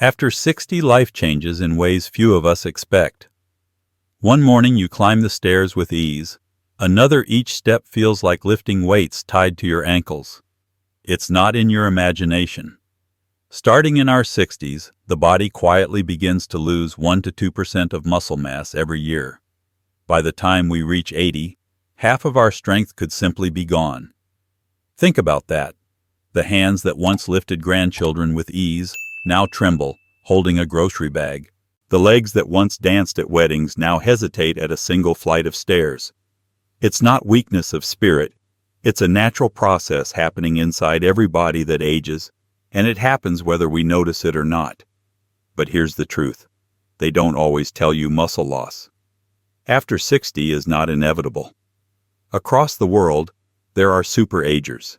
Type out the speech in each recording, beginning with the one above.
After 60, life changes in ways few of us expect. One morning you climb the stairs with ease. Another, each step feels like lifting weights tied to your ankles. It's not in your imagination. Starting in our 60s, the body quietly begins to lose 1 to 2% of muscle mass every year. By the time we reach 80, half of our strength could simply be gone. Think about that. The hands that once lifted grandchildren with ease now tremble, holding a grocery bag. The legs that once danced at weddings now hesitate at a single flight of stairs. It's not weakness of spirit. It's a natural process happening inside every body that ages, and it happens whether we notice it or not. But here's the truth. They don't always tell you muscle loss. After 60 is not inevitable. Across the world, there are super-agers.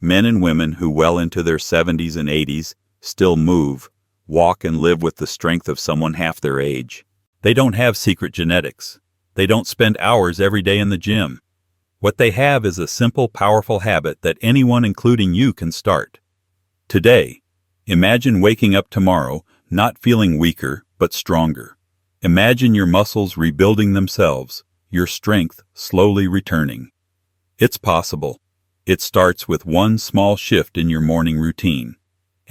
Men and women who well into their 70s and 80s still move, walk, and live with the strength of someone half their age. They don't have secret genetics. They don't spend hours every day in the gym. What they have is a simple, powerful habit that anyone, including you, can start. Today, imagine waking up tomorrow not feeling weaker, but stronger. Imagine your muscles rebuilding themselves, your strength slowly returning. It's possible. It starts with one small shift in your morning routine.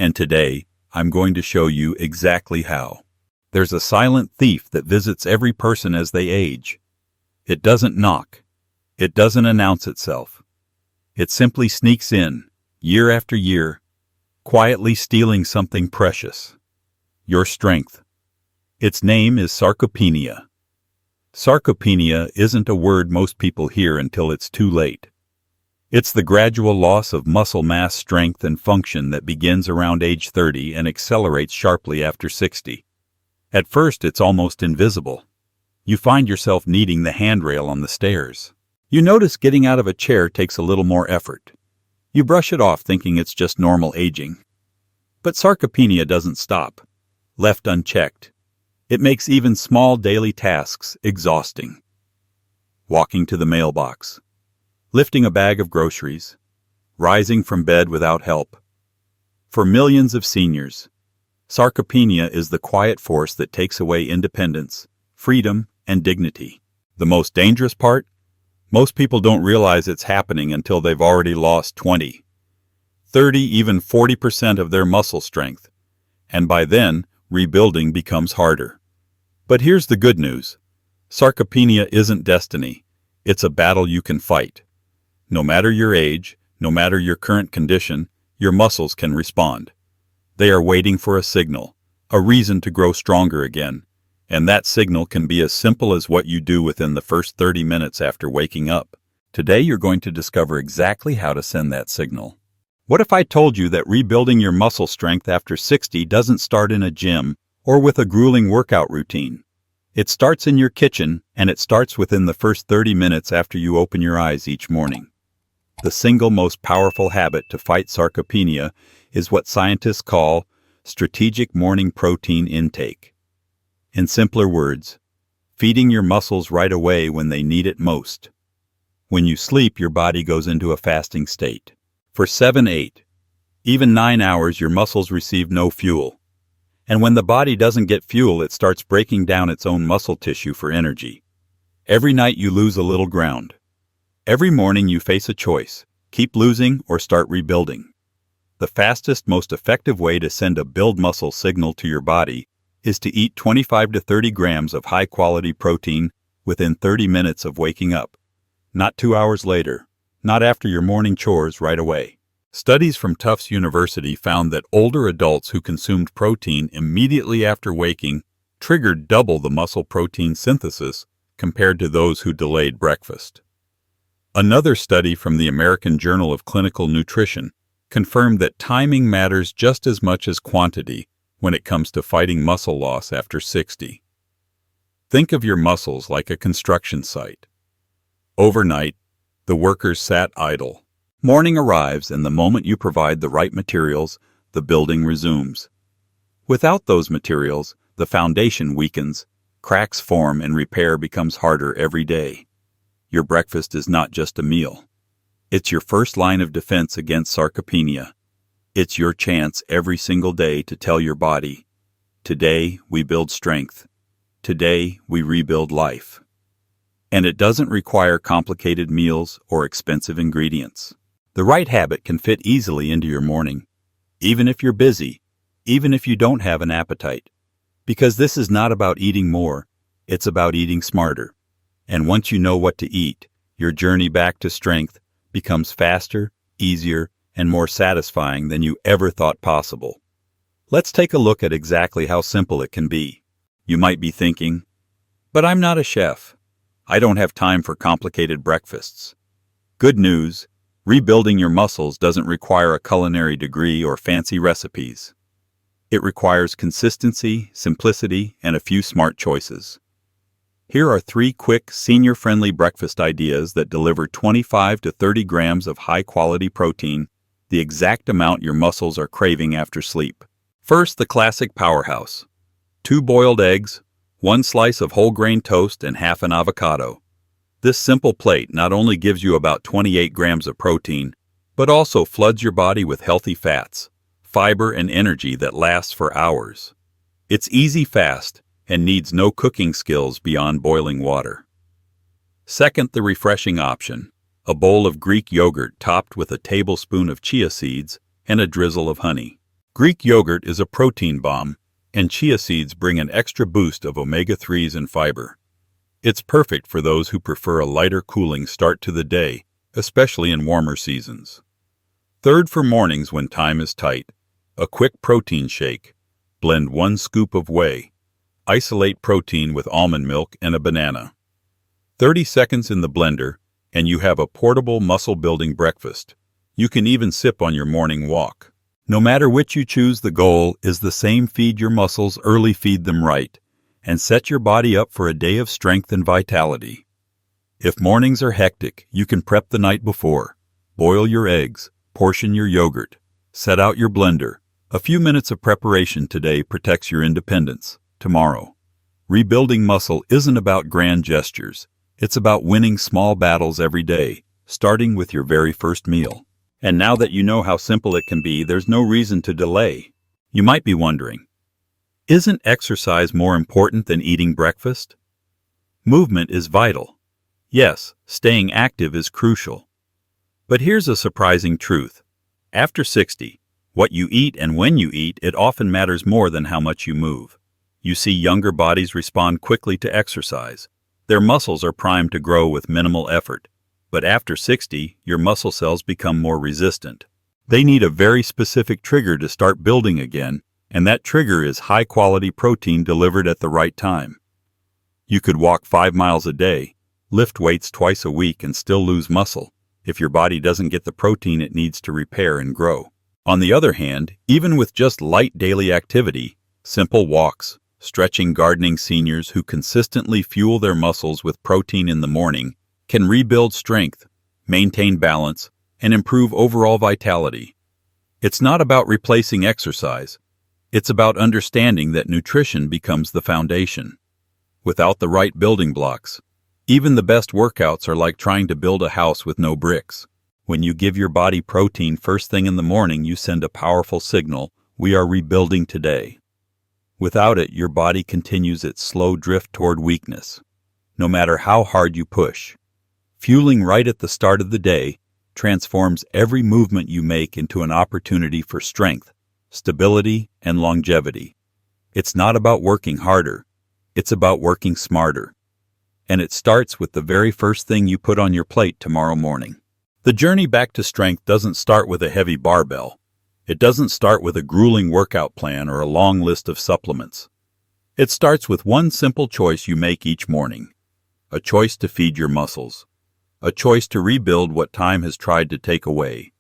And today, I'm going to show you exactly how. There's a silent thief that visits every person as they age. It doesn't knock. It doesn't announce itself. It simply sneaks in, year after year, quietly stealing something precious. Your strength. Its name is sarcopenia. Sarcopenia isn't a word most people hear until it's too late. It's the gradual loss of muscle mass, strength, and function that begins around age 30 and accelerates sharply after 60. At first, it's almost invisible. You find yourself needing the handrail on the stairs. You notice getting out of a chair takes a little more effort. You brush it off thinking it's just normal aging. But sarcopenia doesn't stop. Left unchecked, it makes even small daily tasks exhausting. Walking to the mailbox, lifting a bag of groceries, rising from bed without help. For millions of seniors, sarcopenia is the quiet force that takes away independence, freedom, and dignity. The most dangerous part? Most people don't realize it's happening until they've already lost 20, 30, even 40% of their muscle strength. And by then, rebuilding becomes harder. But here's the good news. Sarcopenia isn't destiny. It's a battle you can fight. No matter your age, no matter your current condition, your muscles can respond. They are waiting for a signal, a reason to grow stronger again. And that signal can be as simple as what you do within the first 30 minutes after waking up. Today you're going to discover exactly how to send that signal. What if I told you that rebuilding your muscle strength after 60 doesn't start in a gym or with a grueling workout routine? It starts in your kitchen, and it starts within the first 30 minutes after you open your eyes each morning. The single most powerful habit to fight sarcopenia is what scientists call strategic morning protein intake. In simpler words, feeding your muscles right away when they need it most. When you sleep, your body goes into a fasting state. For 7, 8, even 9 hours, your muscles receive no fuel. And when the body doesn't get fuel, it starts breaking down its own muscle tissue for energy. Every night you lose a little ground. Every morning you face a choice: keep losing or start rebuilding. The fastest, most effective way to send a build muscle signal to your body is to eat 25 to 30 grams of high-quality protein within 30 minutes of waking up. Not 2 hours later, not after your morning chores, right away. Studies from Tufts University found that older adults who consumed protein immediately after waking triggered double the muscle protein synthesis compared to those who delayed breakfast. Another study from the American Journal of Clinical Nutrition confirmed that timing matters just as much as quantity when it comes to fighting muscle loss after 60. Think of your muscles like a construction site. Overnight, the workers sat idle. Morning arrives, and the moment you provide the right materials, the building resumes. Without those materials, the foundation weakens, cracks form, and repair becomes harder every day. Your breakfast is not just a meal. It's your first line of defense against sarcopenia. It's your chance every single day to tell your body, Today, we build strength. Today, we rebuild life. And it doesn't require complicated meals or expensive ingredients. The right habit can fit easily into your morning, even if you're busy, even if you don't have an appetite. Because this is not about eating more, it's about eating smarter. And once you know what to eat, your journey back to strength becomes faster, easier, and more satisfying than you ever thought possible. Let's take a look at exactly how simple it can be. You might be thinking, but I'm not a chef. I don't have time for complicated breakfasts. Good news, rebuilding your muscles doesn't require a culinary degree or fancy recipes. It requires consistency, simplicity, and a few smart choices. Here are 3 quick, senior-friendly breakfast ideas that deliver 25 to 30 grams of high-quality protein, the exact amount your muscles are craving after sleep. First, the classic powerhouse. 2 boiled eggs, 1 slice of whole grain toast, and half an avocado. This simple plate not only gives you about 28 grams of protein, but also floods your body with healthy fats, fiber, and energy that lasts for hours. It's easy, fast, and needs no cooking skills beyond boiling water. Second, the refreshing option. A bowl of Greek yogurt topped with a tablespoon of chia seeds and a drizzle of honey. Greek yogurt is a protein bomb, and chia seeds bring an extra boost of omega-3s and fiber. It's perfect for those who prefer a lighter, cooling start to the day, especially in warmer seasons. Third, for mornings when time is tight, a quick protein shake. Blend 1 scoop of whey. Isolate protein with almond milk and a banana. 30 seconds in the blender, and you have a portable muscle-building breakfast. You can even sip on your morning walk. No matter which you choose, the goal is the same: feed your muscles early, feed them right, and set your body up for a day of strength and vitality. If mornings are hectic, you can prep the night before. Boil your eggs, portion your yogurt, set out your blender. A few minutes of preparation today protects your independence. Tomorrow. Rebuilding muscle isn't about grand gestures. It's about winning small battles every day, starting with your very first meal. And now that you know how simple it can be, there's no reason to delay. You might be wondering, isn't exercise more important than eating breakfast? Movement is vital. Yes, staying active is crucial. But here's a surprising truth. After 60, what you eat and when you eat, it often matters more than how much you move. You see younger bodies respond quickly to exercise. Their muscles are primed to grow with minimal effort. But after 60, your muscle cells become more resistant. They need a very specific trigger to start building again, and that trigger is high-quality protein delivered at the right time. You could walk 5 miles a day, lift weights twice a week, and still lose muscle if your body doesn't get the protein it needs to repair and grow. On the other hand, even with just light daily activity, simple walks, stretching, gardening, seniors who consistently fuel their muscles with protein in the morning can rebuild strength, maintain balance, and improve overall vitality. It's not about replacing exercise. It's about understanding that nutrition becomes the foundation. Without the right building blocks, even the best workouts are like trying to build a house with no bricks. When you give your body protein first thing in the morning, you send a powerful signal: we are rebuilding today. Without it, your body continues its slow drift toward weakness, no matter how hard you push. Fueling right at the start of the day transforms every movement you make into an opportunity for strength, stability, and longevity. It's not about working harder, it's about working smarter. And it starts with the very first thing you put on your plate tomorrow morning. The journey back to strength doesn't start with a heavy barbell. It doesn't start with a grueling workout plan or a long list of supplements. It starts with one simple choice you make each morning. A choice to feed your muscles. A choice to rebuild what time has tried to take away.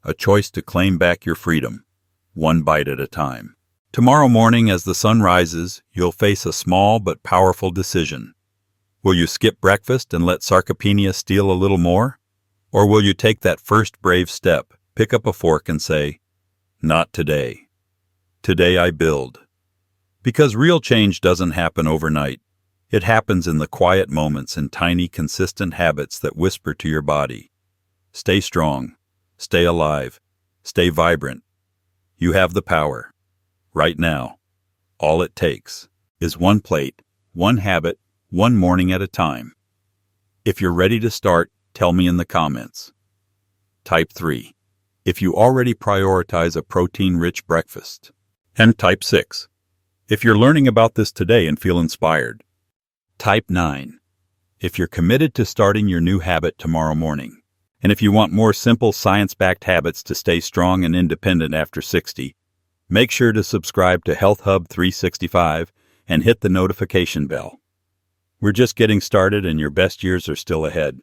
A choice to claim back your freedom, one bite at a time. Tomorrow morning, as the sun rises, you'll face a small but powerful decision. Will you skip breakfast and let Sarcopenia steal a little more? Or will you take that first brave step, pick up a fork and say, "Not today. Today I build." Because real change doesn't happen overnight. It happens in the quiet moments and tiny, consistent habits that whisper to your body. Stay strong. Stay alive. Stay vibrant. You have the power. Right now. All it takes is one plate, one habit, one morning at a time. If you're ready to start, tell me in the comments. Type 3. If you already prioritize a protein-rich breakfast. And Type 6. If you're learning about this today and feel inspired. Type 9. If you're committed to starting your new habit tomorrow morning. And if you want more simple science-backed habits to stay strong and independent after 60, make sure to subscribe to Health Hub 365 and hit the notification bell. We're just getting started and your best years are still ahead.